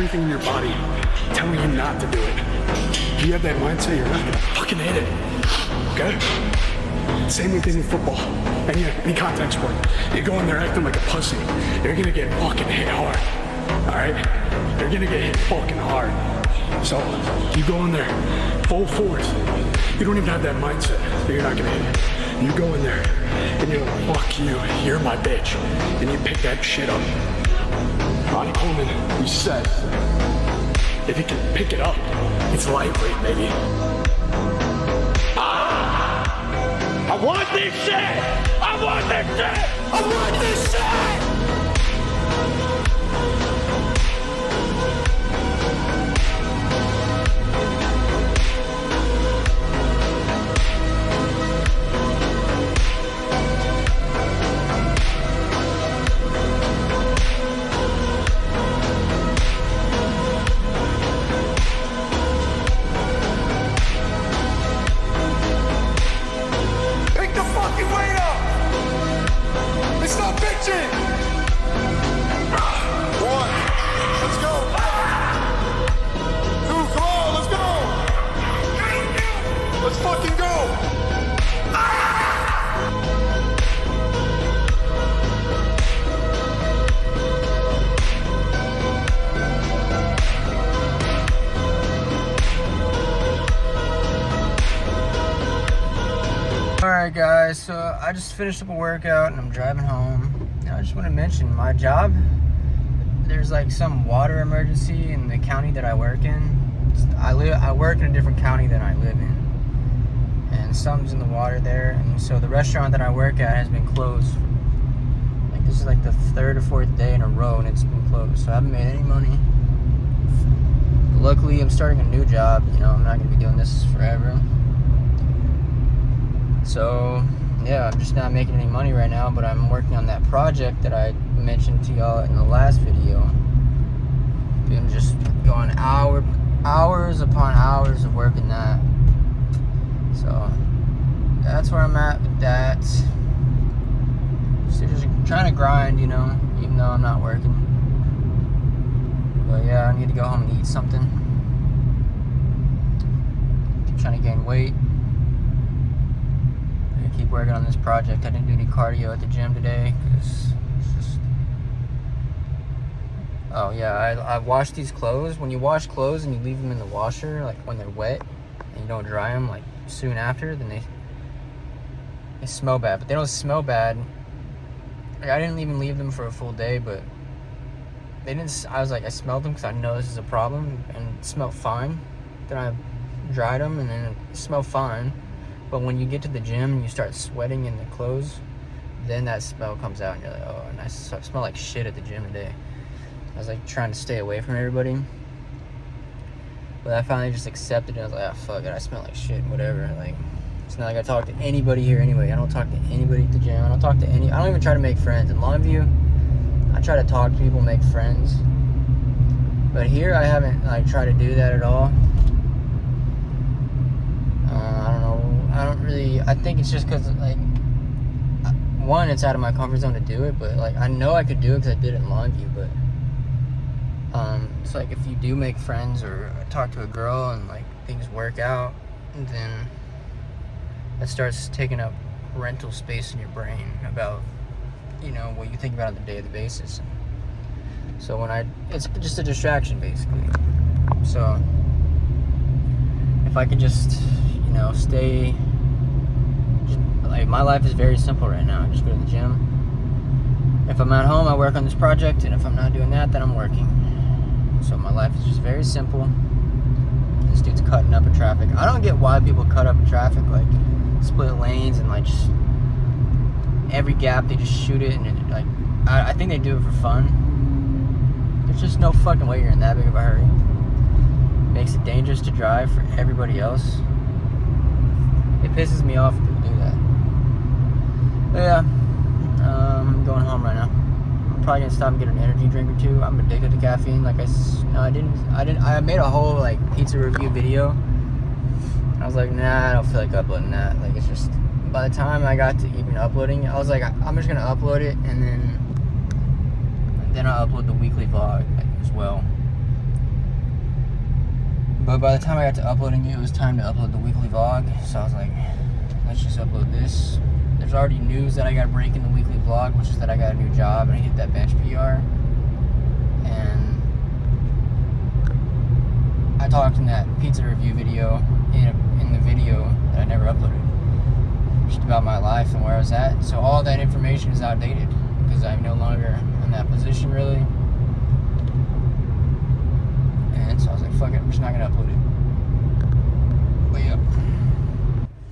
everything in your body telling you not to do it. If you have that mindset, you're not gonna fucking hit it. Okay? Same thing with football. Any contact sport. You go in there acting like a pussy, you're gonna get fucking hit hard. Alright? You're gonna get hit fucking hard. So, you go in there, full force. You don't even have that mindset that you're not gonna hit it. You go in there, and you're like, fuck you, you're my bitch. And you pick that shit up. Ronnie Coleman, he said, if you can pick it up, it's lightweight, baby. I want this shit! I want this shit! I want this shit! Alright guys, so I just finished up a workout and I'm driving home. And I just want to mention my job, there's like some water emergency in the county that I work in. I work in a different county than I live in. And something's in the water there, and so the restaurant that I work at has been closed. Like this is like the third or fourth day in a row and it's been closed. So I haven't made any money. But luckily I'm starting a new job, you know, I'm not gonna be doing this forever. So, yeah, I'm just not making any money right now, but I'm working on that project that I mentioned to y'all in the last video. Been just going hours upon hours of working that. So, that's where I'm at with that. So just trying to grind, you know, even though I'm not working. But yeah, I need to go home and eat something. Keep trying to gain weight. Keep working on this project. I didn't do any cardio at the gym today because it's just... Oh yeah, I washed these clothes. When you wash clothes and you leave them in the washer, like when they're wet and you don't dry them like soon after, then they smell bad. But they don't smell bad. Like, I didn't even leave them for a full day, but they didn't. I was like, I smelled them because I know this is a problem, and it smelled fine. Then I dried them and then it smelled fine. But when you get to the gym and you start sweating in the clothes, then that smell comes out and you're like, oh, and I smell like shit at the gym today. I was like trying to stay away from everybody. But I finally just accepted it. I was like, oh, fuck it, I smell like shit, whatever. Like, it's not like I talk to anybody here anyway. I don't talk to anybody at the gym. I don't even try to make friends. In Longview, I try to talk to people, make friends. But here, I haven't like tried to do that at all. I don't really, I think it's just because, like, one, it's out of my comfort zone to do it, but, like, I know I could do it because I did it in Longview, but, it's like, if you do make friends or talk to a girl and, like, things work out, then that starts taking up rental space in your brain about, you know, what you think about on a daily basis. So it's just a distraction, basically. So, if I could just... you know, like, my life is very simple right now. I just go to the gym. If I'm at home, I work on this project, and if I'm not doing that, then I'm working. So my life is just very simple. This dude's cutting up in traffic. I don't get why people cut up in traffic, like, split lanes and, like, just every gap they just shoot it, and it, like, I think they do it for fun. There's just no fucking way you're in that big of a hurry. Makes it dangerous to drive for everybody else. It pisses me off if people do that. But yeah, I'm going home right now. I'm probably gonna stop and get an energy drink or two. I'm addicted to caffeine. Like I made a whole like pizza review video. I was like, nah, I don't feel like uploading that. Like, it's just, by the time I got to even uploading, I was like, I'm just gonna upload it, and then I'll upload the weekly vlog, like, as well. But by the time I got to uploading it was time to upload the weekly vlog. So I was like, let's just upload this. There's already news that I got to break in the weekly vlog, which is that I got a new job and I hit that bench PR. And I talked in that pizza review video, in the video that I never uploaded, just about my life and where I was at. So all that information is outdated because I'm no longer in that position really. And so I was like, fuck it, I'm just not gonna upload it. But yeah.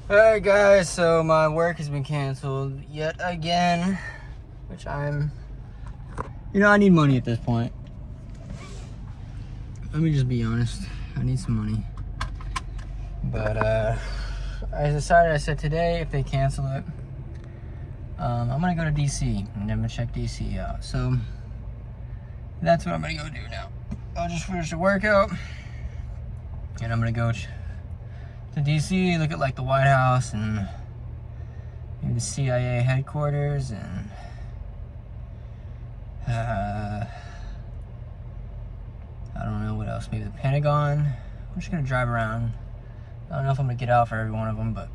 Alright guys, so my work has been canceled yet again, which I'm, I need money at this point. Let me just be honest, I need some money. But I said today if they cancel it, I'm gonna go to DC and I'm gonna check DC out. So that's what I'm gonna go do now. I'll just finish the workout and I'm gonna go to DC, look at like the White House and maybe the CIA headquarters and I don't know what else, maybe the Pentagon. I'm just gonna drive around. I don't know if I'm gonna get out for every one of them, but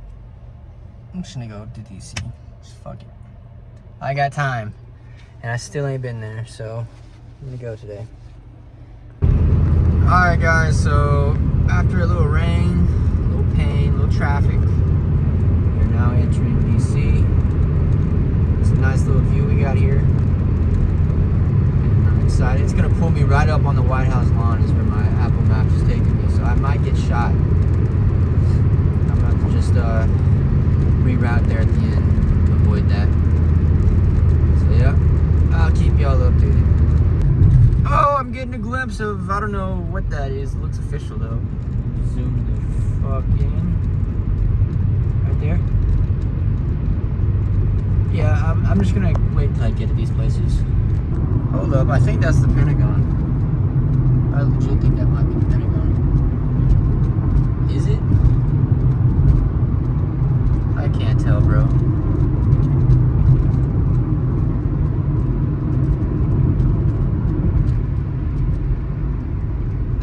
I'm just gonna go to DC. Just fuck it. I got time and I still ain't been there, so I'm gonna go today. Alright guys, so after a little rain, a little pain, a little traffic, we're now entering DC. It's a nice little view we got here. And I'm excited. It's gonna pull me right up on the White House lawn is where my Apple Maps is taking me, so I might get shot. I'm about to just reroute there at the end to avoid that. So yeah, I'll keep y'all updated. Oh, I'm getting a glimpse of, I don't know what that is. It looks official though. Zoom the fuck in. Right there. Yeah, I'm just gonna wait until I get to these places. Hold up, I think that's the Pentagon. I legit think that might be the Pentagon. Is it? I can't tell, bro.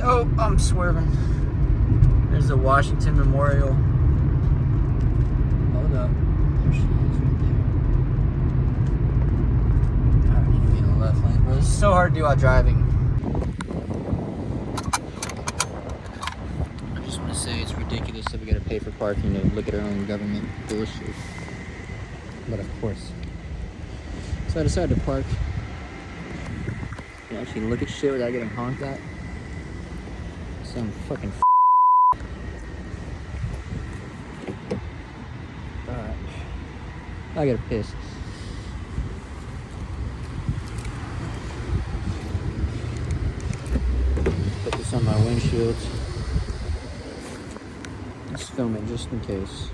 Oh, I'm swerving. There's the Washington Memorial. Hold up. There she is right there. I need to be in the left lane, bro. It's so hard to do while driving. I just want to say it's ridiculous that we gotta pay for parking to look at our own government bullshit. But of course. So I decided to park. You actually look at shit without getting honked at. Some fucking Alright. I gotta piss. Put this on my windshield. Let's film it just in case.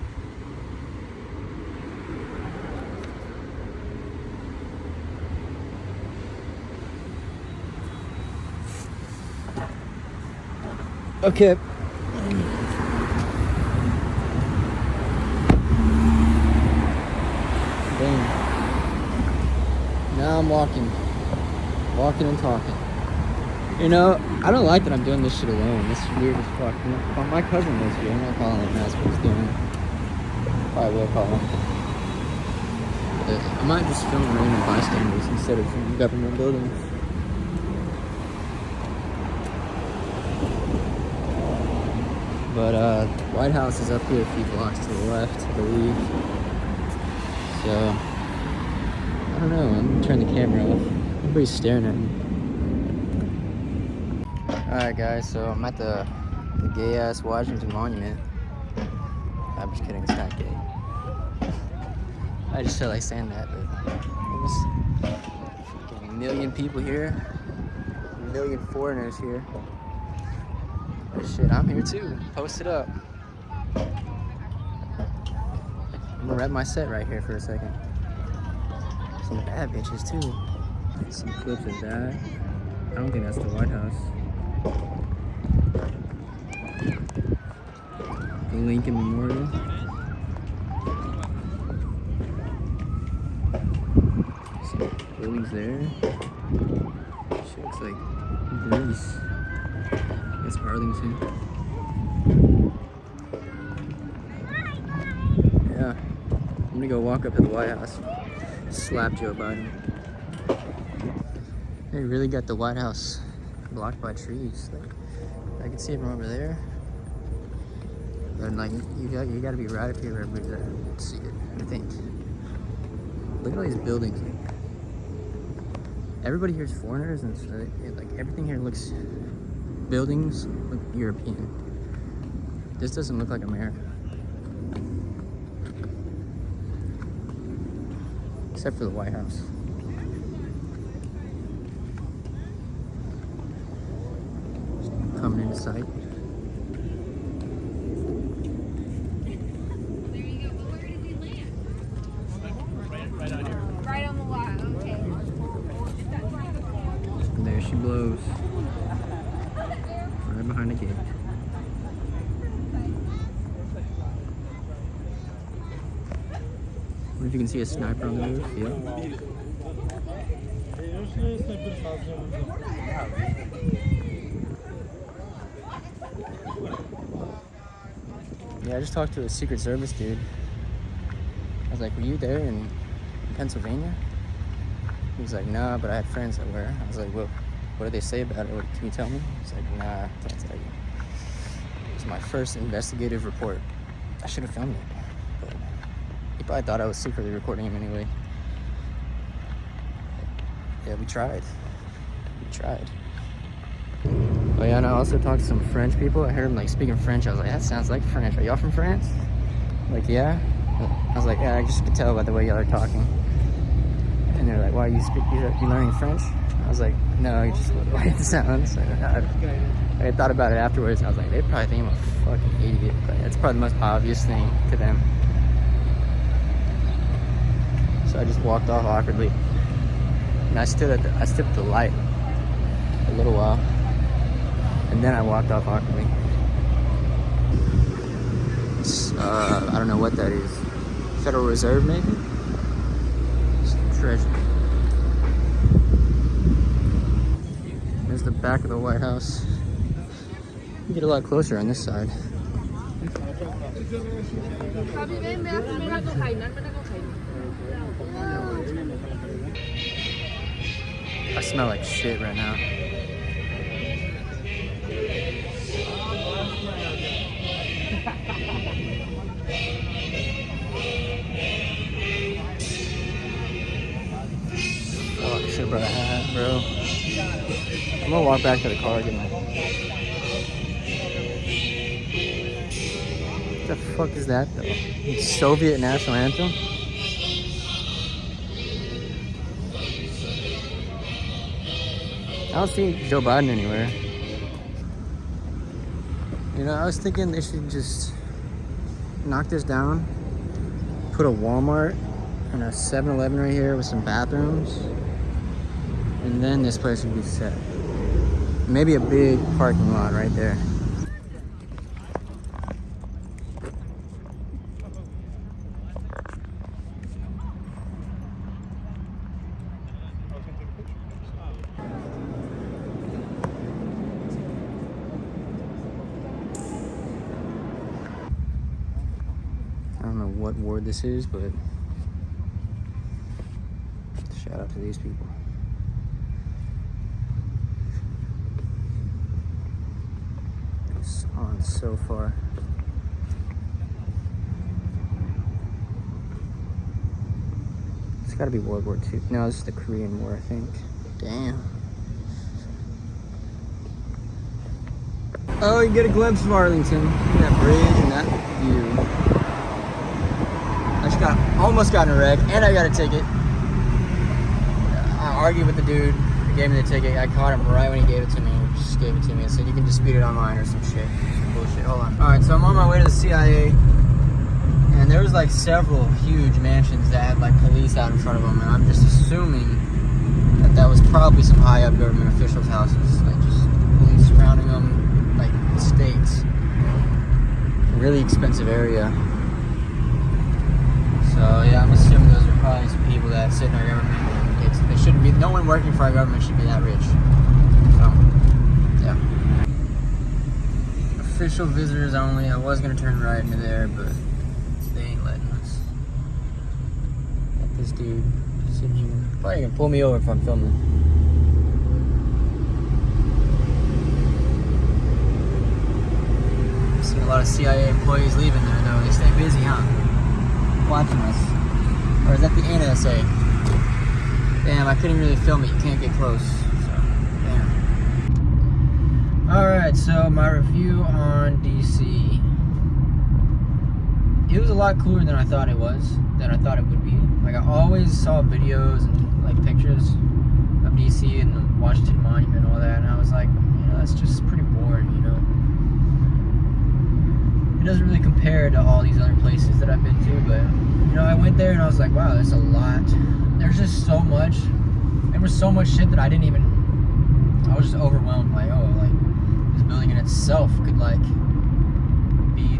Okay. Boom. Now I'm walking and talking. I don't like that I'm doing this shit alone. This is weird as fuck. My cousin lives here. I'm not calling him. That's what he's doing. Probably will call him. But I might just film random bystanders instead of from government buildings. But White House is up here a few blocks to the left, I believe. So I don't know. I'm gonna turn the camera off. Everybody's staring at me. Alright guys, so I'm at the gay ass Washington Monument. I'm just kidding, it's not gay. I just feel like saying that, but there's fucking a million people here, a million foreigners here. Shit, I'm here too. Post it up. I'm gonna rep my set right here for a second. Some bad bitches too. Some clips of that. I don't think that's the White House. The Lincoln Memorial. Some buildings there. Shit looks like Greece. It's Arlington. gonna go walk up to the White House, slap Joe Biden. They really got the White House blocked by trees. Like, I can see it from over there. And like, you gotta be right up here where everybody's at to see it, I think. Look at all these buildings. Everybody here is foreigners, and so like everything here looks, buildings look European. This doesn't look like America. Except for the White House. Just coming into sight. There you go. But where did he land? Right out here. Right on the lot. Okay. And there she blows. Right behind the gate. I wonder if you can see a sniper on the roof. Yeah. Yeah, I just talked to a Secret Service dude. I was like, were you there in Pennsylvania? He was like, nah, but I had friends that were. I was like, well, what did they say about it? Can you tell me? He's like, nah, I can't tell you. It was my first investigative report. I should have filmed it. But he probably thought I was secretly recording him anyway. Yeah, we tried. Oh yeah, and I also talked to some French people. I heard them like speaking French. I was like, that sounds like French. Are y'all from France? Like, yeah. I was like, yeah, I just could tell by the way y'all are talking. And they're like, why you learning French? I was like, no, you just the way it sounds. So I thought about it afterwards, and I was like, they probably think I'm a fucking idiot. But that's probably the most obvious thing to them. So I just walked off awkwardly. And I stood at the light a little while. And then I walked off awkwardly. I don't know what that is. Federal Reserve, maybe? Treasure. There's the back of the White House. You get a lot closer on this side. I smell like shit right now. Oh, I should've brought a hat, bro. I'm gonna walk back to the car and get my... What the fuck is that, though? Soviet national anthem? I don't see Joe Biden anywhere. You know, I was thinking they should just knock this down, put a Walmart and a 7-Eleven right here with some bathrooms, and then this place would be set. Maybe a big parking lot right there. I don't know what ward this is, but shout out to these people. It's on so far. It's gotta be World War II. No, this is the Korean War, I think. Damn. Oh, you get a glimpse of Arlington. Look at that bridge and that view. I just almost got in a wreck, and I got a ticket. I argued with the dude who gave me the ticket. I caught him right when he gave it to me. He just gave it to me and said, you can dispute it online or some shit. Some bullshit. Hold on. Alright, so I'm on my way to the CIA, and there was like several huge mansions that had like police out in front of them, and I'm just assuming that was probably some high up government officials' houses. Like just police surrounding them, like estates. Really expensive area. So yeah, I'm assuming those are probably some people that sit in our government. They shouldn't be. No one working for our government should be that rich. So yeah. Official visitors only. I was gonna turn right into there, but they ain't letting us. this dude sitting here. Probably gonna pull me over if I'm filming. See a lot of CIA employees leaving there though. They stay busy, huh? Watching us. Or is that the NSA? Damn, I couldn't really film it. You can't get close. So, damn. Alright, so my review on DC. It was a lot cooler than I thought it was. Than I thought it would be. Like, I always saw videos and, like, pictures of DC and the Washington Monument and all that. And I was like, you know, that's just pretty boring, you know. It doesn't really compare to all these other places that I've been to, but you know, I went there and I was like, wow, there's a lot. There's just so much. There was so much shit that I was just overwhelmed. Like, oh, like this building in itself could like be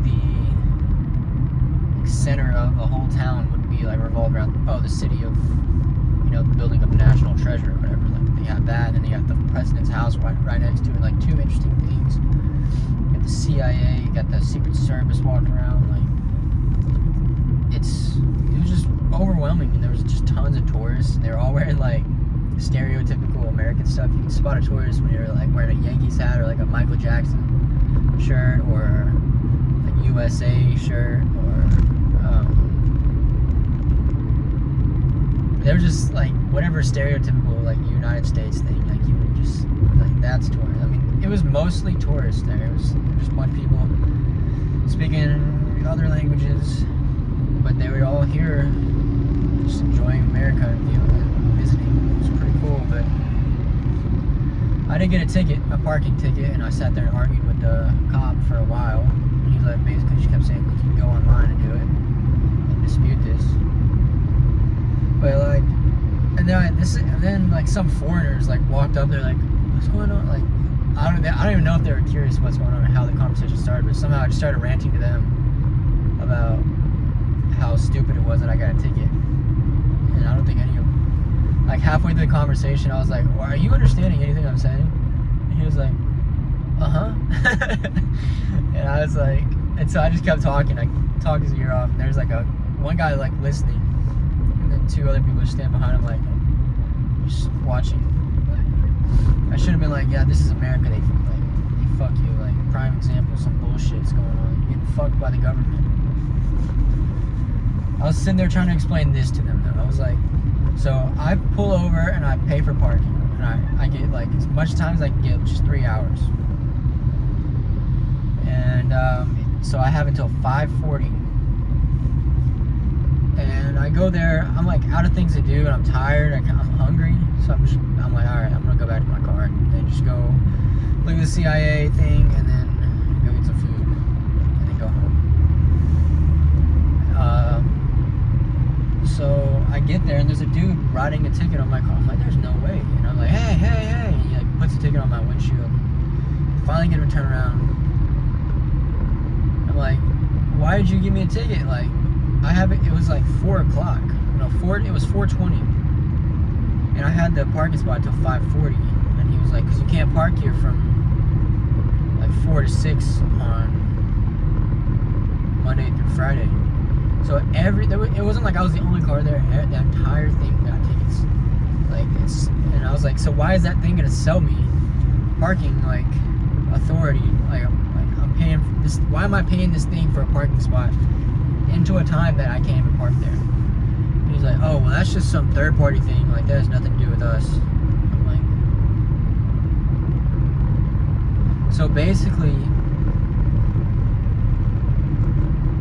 the center of a whole town. Would be like revolved around the city of, you know, the building of the national treasure or whatever. Like they have that, and then you got the president's house right next to it. Like two interesting things. The CIA, you got the Secret Service walking around, like it was just overwhelming, and there was just tons of tourists. They were all wearing like stereotypical American stuff. You can spot a tourist when you're like wearing a Yankees hat or like a Michael Jackson shirt or a USA shirt, or they were just like whatever stereotypical like United States thing, like you would just like that's tourist. I mean, it was mostly tourists there. It was just a bunch of people speaking other languages, but they were all here just enjoying America and, you know, visiting. It was pretty cool, but I did get a parking ticket, and I sat there and argued with the cop for a while. And he's like, basically, she kept saying, you can go online and do it and dispute this. But like, and then like some foreigners like walked up there like, what's going on? Like, I don't even know if they were curious what's going on or how the conversation started, but somehow I just started ranting to them about how stupid it was that I got a ticket. And I don't think any of them, like halfway through the conversation, I was like, well, are you understanding anything I'm saying? And he was like, uh-huh. And I was like, and so I just kept talking, like talk his ear off. And there's like one guy like listening, and then two other people just stand behind him like just watching. I should have been like, yeah, this is America. They fuck you. Like, prime example, some bullshit's going on. You're getting fucked by the government. I was sitting there trying to explain this to them, though. I was like, so I pull over and I pay for parking, and I get like as much time as I can get, which is 3 hours. And so I have until 5:40. And I go there, I'm like out of things to do, and I'm tired, I'm hungry, so I'm like, alright, I'm gonna go back to my car and then just go look at the CIA thing, and then go get some food, and then go home. So I get there, and there's a dude writing a ticket on my car. I'm like, there's no way, and I'm like, hey, and he like puts a ticket on my windshield. Finally get him to turn around. I'm like, why did you give me a ticket? Like, it was like 4 o'clock. No, it was 4:20. And I had the parking spot till 5:40. And he was like, because you can't park here from like 4 to 6 on Monday through Friday. So it wasn't like I was the only car there. The entire thing got tickets. And I was like, so why is that thing gonna sell me parking like authority? Like I'm paying for this. Why am I paying this thing for a parking spot into a time that I can't even park there? And he's like, oh, well, that's just some third party thing. Like, that has nothing to do with us. I'm like, so basically,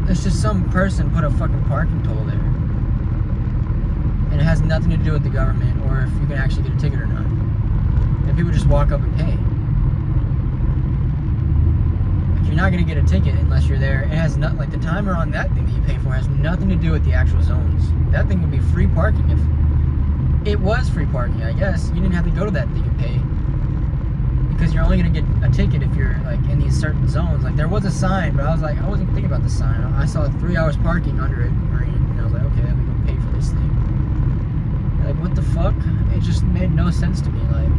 it's just some person put a fucking parking toll there. And it has nothing to do with the government or if you can actually get a ticket or not. And people just walk up and pay. You're not going to get a ticket unless you're there. It has not, like the timer on that thing that you pay for has nothing to do with the actual zones. That thing would be free parking if it was free parking, I guess. You didn't have to go to that thing and pay, because you're only going to get a ticket if you're like in these certain zones. Like there was a sign, but I was like, I wasn't thinking about the sign. I saw 3 hours parking under it, green, and I was like, okay, let me go pay for this thing. Like, what the fuck? It just made no sense to me. Like,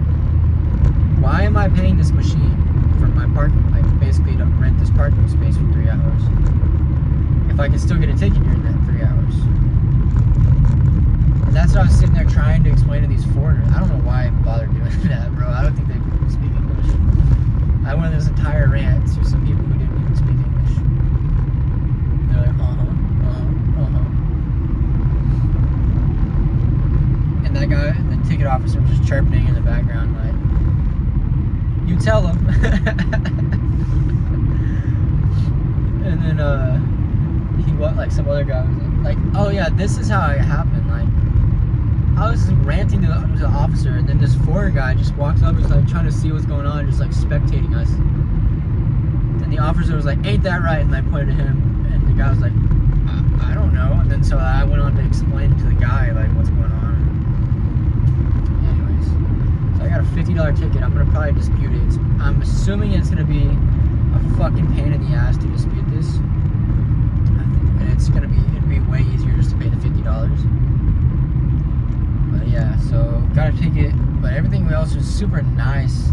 why am I paying this machine for my parking, like basically to rent this parking space for 3 hours if I can still get a ticket during that 3 hours? that's what I was sitting there trying to explain to these foreigners. I don't know why I bothered doing that, bro. I don't think they speak English. I went on this entire rant to some people who didn't even speak English. They're like, and that guy, the ticket officer, was just chirping in the background, like, you tell him. And then, like some other guy was like, oh yeah, this is how it happened. Like, I was ranting to the officer, and then this foreign guy just walks up, was like trying to see what's going on, just like spectating us. And the officer was like, ain't that right? And I pointed to him, and the guy was like, I don't know. And then so I went on to explain to the guy like what's going on. Anyways, so I got a $50 ticket. I'm gonna probably dispute it. I'm assuming it's gonna be a fucking pain in the ass to dispute this. It'd be way easier just to pay the $50. But yeah, so got a ticket, but everything else was super nice.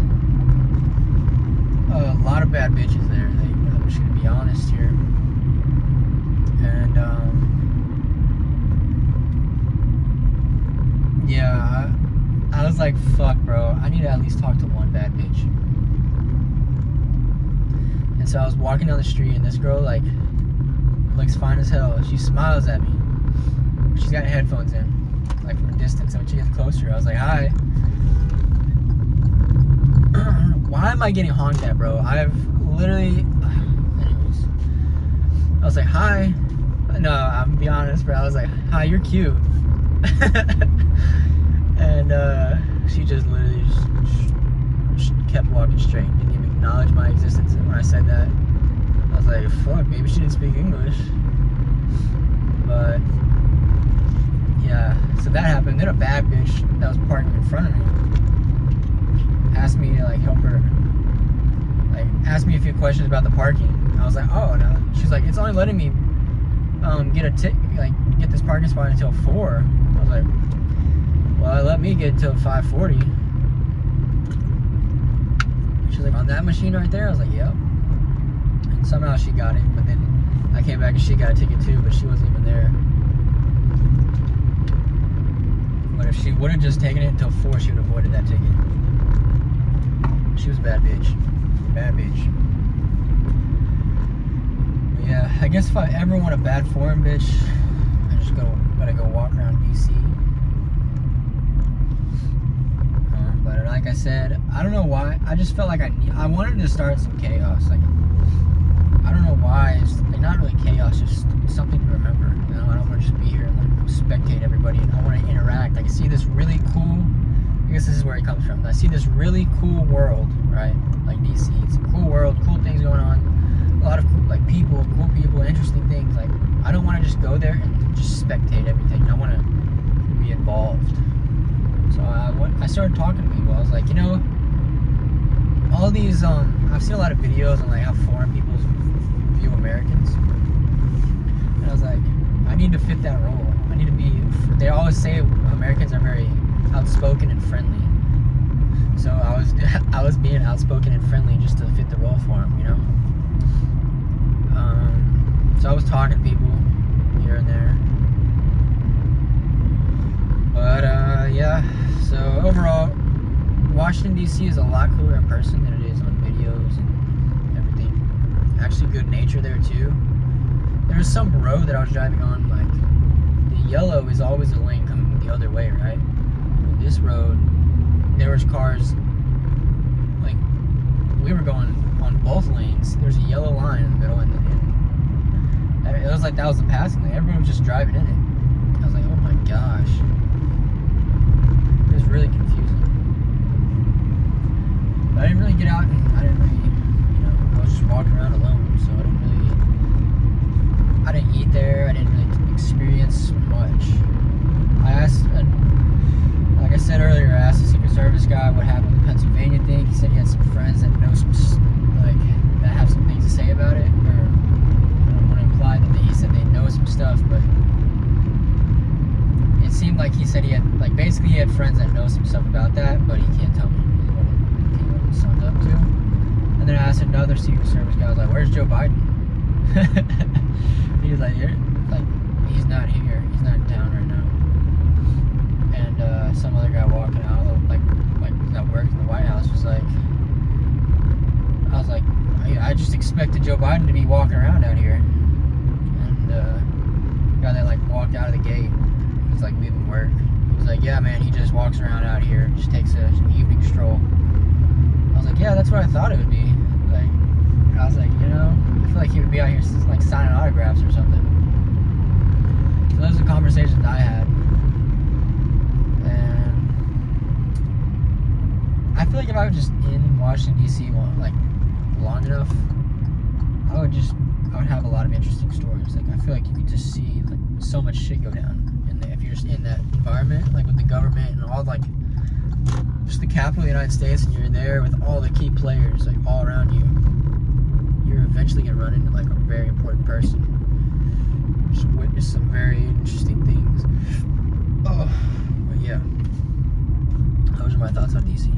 A lot of bad bitches there. I'm just gonna be honest here. And yeah, I was like, fuck, bro. I need to at least talk to one bad bitch. And so I was walking down the street, and this girl like looks fine as hell. She smiles at me. She's got headphones in, like from a distance. And when she gets closer, I was like, hi. Why am I getting honked at, bro? I've literally... Anyways. I was like, hi. No, I'm gonna be honest, bro. I was like, hi, you're cute. And she just literally just kept walking straight. Didn't even acknowledge my existence when I said that. I was like, fuck, maybe she didn't speak English. But, yeah, so that happened. Then a bad bitch that was parking in front of me asked me to, like, help her. Like, asked me a few questions about the parking. I was like, oh, no. She's like, it's only letting me get this parking spot until 4. I was like, well, it let me get till 5:40. She's like, on that machine right there? I was like, yep. Somehow she got it, but then I came back and she got a ticket too, but she wasn't even there. But if she would have just taken it until 4, she would have avoided that ticket. She was a bad bitch. Bad bitch. But yeah, I guess if I ever want a bad foreign bitch, I just gotta go walk around DC. But like I said, I don't know why. I just felt like I wanted to start some chaos. Like, I don't know why. It's like not really chaos, just something to remember. You know, I don't want to just be here and like spectate everybody. And I want to interact. Like, I see this really cool. I guess this is where it comes from. I see this really cool world, right? Like DC, it's a cool world, cool things going on. A lot of cool, like cool people, interesting things. Like, I don't want to just go there and just spectate everything. I want to be involved. So I started talking to people. I was like, you know, all these I've seen a lot of videos on like how foreign people view Americans, and I was like, I need to fit that role. I need to be. They always say Americans are very outspoken and friendly, so I was being outspoken and friendly just to fit the role for them, you know. So I was talking to people here and there, but yeah. So overall, Washington DC is a lot cooler in person than it is on videos and everything. Actually, good nature there too. There was some road that I was driving on, like the yellow is always a lane coming the other way, right? Well, this road, there was cars, like we were going on both lanes. There's a yellow line in the middle, and it was like that was the passing lane. Everyone was just driving in it. I was like, oh my gosh. It was really confusing. But I didn't really get out, and I didn't really, you know, I was just walking around alone, so I didn't eat there, I didn't really experience much. I asked, like I said earlier, I asked the Secret Service guy what happened with the Pennsylvania thing. He said he had some friends that know some, like, that have some things to say about it, or I don't want to imply that he said they know some stuff, but it seemed like he said he had, like, basically he had friends that know some stuff about that, but he can't tell me what it summed up to. And then I asked another Secret Service guy, I was like, where's Joe Biden? He was like, he's not here, he's not in town right now. some other guy walking out, like that worked in the White House, was like, I was like, I just expected Joe Biden to be walking around out here. And the guy that like walked out of the gate was like leaving work. He was like, yeah, man, he just walks around out here, just takes an evening stroll. I was like, yeah, that's what I thought it would be. Like, I was like, you know, I feel like he would be out here like signing autographs or something. So those are the conversations I had. And I feel like if I was just in Washington, D.C. long enough, I would have a lot of interesting stories. Like, I feel like you could just see like so much shit go down. And if you're just in that environment, like with the government and all like just the capital of the United States, and you're there with all the key players like all around you, you're eventually gonna run into like a very important person. Just witness some very interesting things. Oh, but yeah, those are my thoughts on DC.